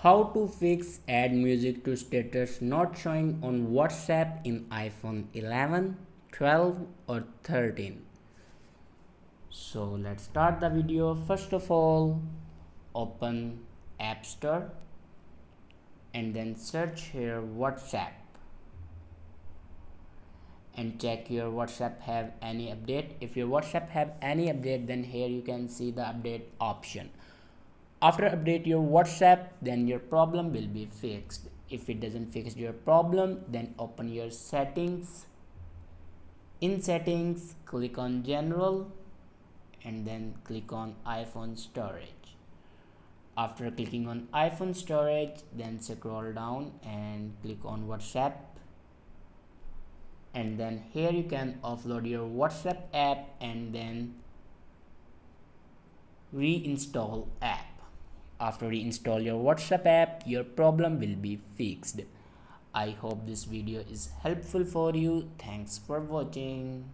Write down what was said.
How to fix add music to status not showing on WhatsApp in iPhone 11, 12 or 13. So let's start the video. First of all, open App Store and then search here WhatsApp and check your WhatsApp have any update. If your WhatsApp have any update, then here you can see the update option. After update your WhatsApp, then your problem will be fixed. If it doesn't fix your problem, then open your settings. In settings, click on general and then click on iPhone storage. After clicking on iPhone storage, then scroll down and click on WhatsApp, and then here you can offload your WhatsApp app and then reinstall app. After reinstall your WhatsApp app, your problem will be fixed. I hope this video is helpful for you. Thanks for watching.